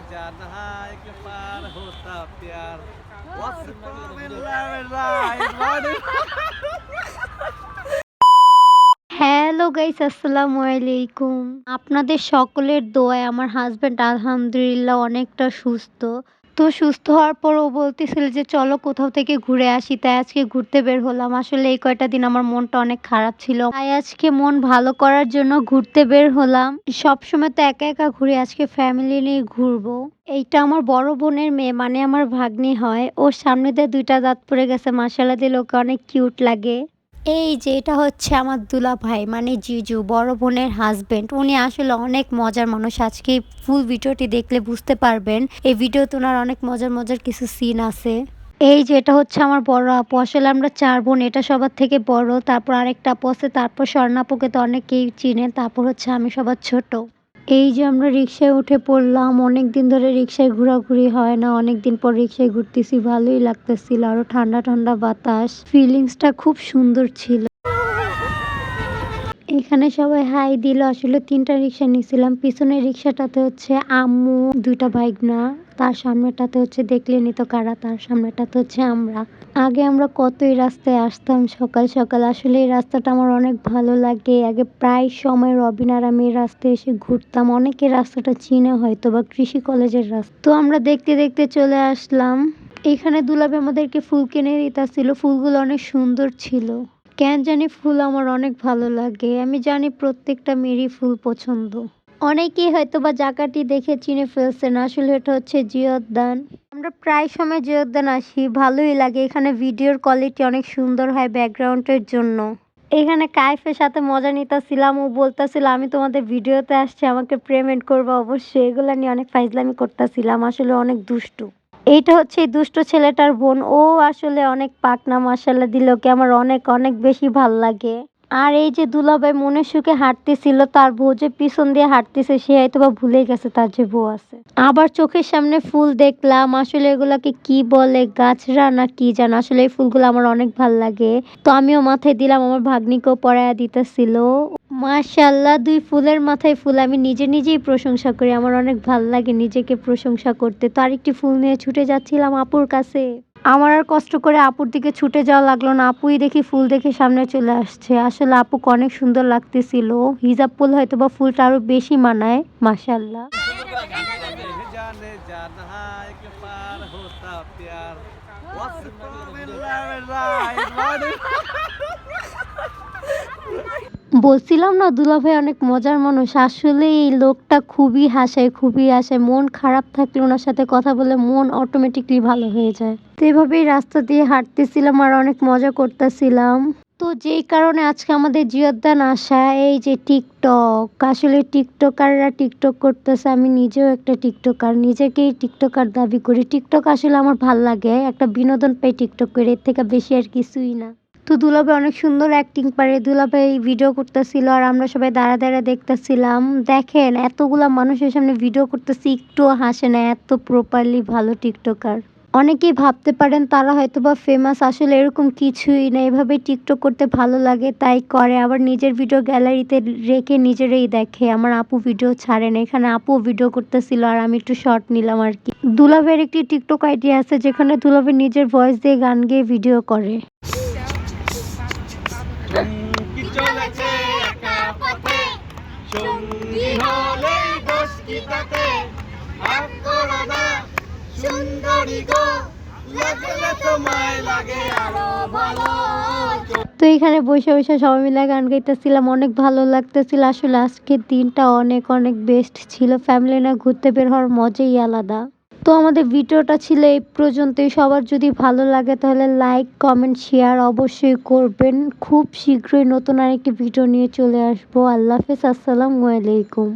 जाना एक बार होता प्यार बिल्लाह হ্যালো গাইস, আসসালামু আলাইকুম। আপনাদের সকলের দোয়ায় আমার হাজবেন্ড আলহামদুলিল্লাহ অনেকটা সুস্থ। তো সুস্থ হওয়ার পর ও বলতেছিল যে চলো কোথাও থেকে ঘুরে আসি, তাই আজকে ঘুরতে বের হলাম। আসলে এই কয়টা দিন আমার মনটা অনেক খারাপ ছিল, তাই আজকে মন ভালো করার জন্য ঘুরতে বের হলাম। সবসময় তো একা একা ঘুরি, আজকে ফ্যামিলি নিয়ে ঘুরবো। এইটা আমার বড় বোনের মেয়ে, মানে আমার ভাগ্নি হয়। ওর সামনে দিয়ে দুইটা দাঁত পড়ে গেছে, মাশাআল্লাহ দিলে ওকে অনেক কিউট লাগে। এই যে এটা হচ্ছে আমার দুলাভাই, মানে জিজু, বড় বোনের হাজবেন্ড। উনি আসলে অনেক মজার মানুষ। আজকে ফুল ভিডিওটি দেখলে বুঝতে পারবেন, এই ভিডিওতে ওনার অনেক মজার মজার কিছু সিন আছে। এই যে এটা হচ্ছে আমার বড় আপু। আসলে আমরা 4 বোন, এটা সবার থেকে বড়। তারপর আরেকটা আপু আছে, তারপর স্বর্ণাপুকে তো অনেকেই চিনে, তারপর হচ্ছে আমি সবার ছোট। এই যে আমরা রিক্সায় উঠে পড়লাম। অনেকদিন ধরে রিক্সায় ঘোরাঘুরি হয় না, অনেকদিন পর রিক্সায় ঘুরতেছি, ভালোই লাগতেছিল। আরো ঠান্ডা ঠান্ডা বাতাস, ফিলিংসটা খুব সুন্দর ছিল। এখানে সবাই হাই দিল। আসলে 3টা রিক্সা নিয়েছিলাম। পিছনের রিক্সাটাতে হচ্ছে আম্মু, 2টা ভাইগনা। তার সামনেটাতে হচ্ছে দেখলেনই তো কারা, তার সামনেটাতে হচ্ছে আমরা। আগে আমরা কত এই রাস্তায় আসতাম সকাল সকাল। আসলে এই রাস্তাটা আমার অনেক ভালো লাগে। আগে প্রায় সময় রবিন আর আমি এই রাস্তায় এসে ঘুরতাম। অনেকে রাস্তাটা চিনে হয়তো বা, কৃষি কলেজের রাস্তা। তো আমরা দেখতে দেখতে চলে আসলাম। এখানে দুলাভাই আমাদেরকে ফুল কিনে দিতেছিল। ফুলগুলো অনেক সুন্দর ছিল। কেন জানি ফুল আমার অনেক ভালো লাগে। আমি জানি প্রত্যেকটা মেয়েরই ফুল পছন্দ। অনেকেই হয়তো বা জায়গাটি দেখে চিনে ফেলছেন, আসলে এটা হচ্ছে জিওদ্যান। আমরা প্রায় সময় জিওদ্যান আসি, ভালোই লাগে। এখানে ভিডিওর কোয়ালিটি অনেক সুন্দর হয় ব্যাকগ্রাউন্ডের জন্য। এখানে কাইফের সাথে মজা নিতেছিলাম। ও বলতেছিল আমি তোমাদের ভিডিওতে আসছি, আমাকে পেমেন্ট করবো অবশ্যই। এগুলা নিয়ে অনেক ফাইজলামি করতেছিলাম। আসলে অনেক দুষ্টু। এইটা হচ্ছে এই দুষ্ট ছেলেটার বোন। ও আসলে অনেক পাকনা, মাশাআল্লাহ দিলে ওকে আমার অনেক অনেক বেশি ভাল লাগে। আর এই যে দুলাভাই মনের সুখে হাঁটতেছিল, তার বউ যে পিছন দিয়ে হাঁটতেছে, সে হয়তো বা ভুলে গেছে তার যে বউ আছে। আবার চোখের সামনে ফুল দেখলাম। আসলে এগুলাকে কি বলে, গাছরা না কি জানো। আসলে এই ফুলগুলো আমার অনেক ভাল লাগে। তো আমিও মাথায় দিলাম, আমার ভাগ্নিকেও পরাইয়া দিতেছিল। মাশাআল্লাহ, 2 ফুলের মাথায় ফুল। আমি নিজে নিজেই প্রশংসা করি, আমার অনেক ভাল লাগে নিজেকে প্রশংসা করতে। তো আরেকটি ফুল নিয়ে ছুটে যাচ্ছিলাম আপুর কাছে। আমার আর কষ্ট করে আপুর দিকে ছুটে যাওয়া লাগলো না। আপুই দেখি ফুল দেখে সামনে চলে আসছে। আসলে আপুকে অনেক সুন্দর লাগতেছিল। হিজাব পরলে হয়তো বা ফুলটা আরো বেশি মানায়। মাশাআল্লাহ। जाने जाना एक बार होता प्यार বলছিলাম না দুলাভাই অনেক মজার মানুষ। আসলে এই লোকটা খুবই হাসায়, খুবই হাসায়। মন খারাপ থাকলে ওনার সাথে কথা বলে মন অটোমেটিকলি ভালো হয়ে যায়। তো এভাবেই রাস্তা দিয়ে হাঁটতেছিলাম আর অনেক মজা করতেছিলাম। তো যেই কারণে আজকে আমাদের জিওদ্যান আসা, এই যে টিকটক। আসলে টিকটকাররা টিকটক করতেছে। আমি নিজেও একটা টিকটকার, নিজেকেই টিকটকার দাবি করি। টিকটক আসলে আমার ভাল লাগে, একটা বিনোদন পাই টিকটক করে, এর থেকে বেশি আর কিছুই না। তো দুলাভাই অনেক সুন্দর অ্যাক্টিং পারে। দুলাভাই ভিডিও করতেছিল আর আমরা সবাই দাঁড়া দাঁড়া দেখতেছিলাম। দেখেন এতগুলা মানুষের সামনে ভিডিও করতেছি, একটুও হাসে না, এত প্রপারলি ভালো টিকটকার। অনেকেই ভাবতে পারেন তারা হয়তোবা ফেমাস, আসলে এরকম কিছুই না। এভাবে টিকটক করতে ভালো লাগে তাই করে। আবার নিজের ভিডিও গ্যালারিতে রেখে নিজেরাই দেখে। আমার আপু ভিডিও ছাড়ে না, এখানে আপু ভিডিও করতেছিল আর আমি একটু শর্ট নিলাম আর কি। দুলাভাইয়ের একটি টিকটক আইডি আছে, যেখানে দুলাভাই নিজের ভয়েস দিয়ে গান গেয়ে ভিডিও করে। কি চলেছে একা পথে সঙ্গী হলে দোষ কি তাতে ভাগ করো না সুন্দরী গো লাগলে তোমায় লাগে আরো ভালো। তো এখানে বসে বসে সবাই মিলে গান গাইতেছিলাম, অনেক ভালো লাগতেছিল। আসলে আজকের দিনটা অনেক অনেক বেস্ট ছিল। ফ্যামিলি নিয়ে ঘুরতে বের হওয়ার মজাই আলাদা। তো আমাদের ভিডিওটা ছিল এই পর্যন্তই। সবার যদি ভালো লাগে তাহলে লাইক, কমেন্ট, শেয়ার অবশ্যই করবেন। খুব শীঘ্রই নতুন আরেকটি ভিডিও নিয়ে চলে আসবো। আল্লাহ হাফেজ, আসসালামু আলাইকুম।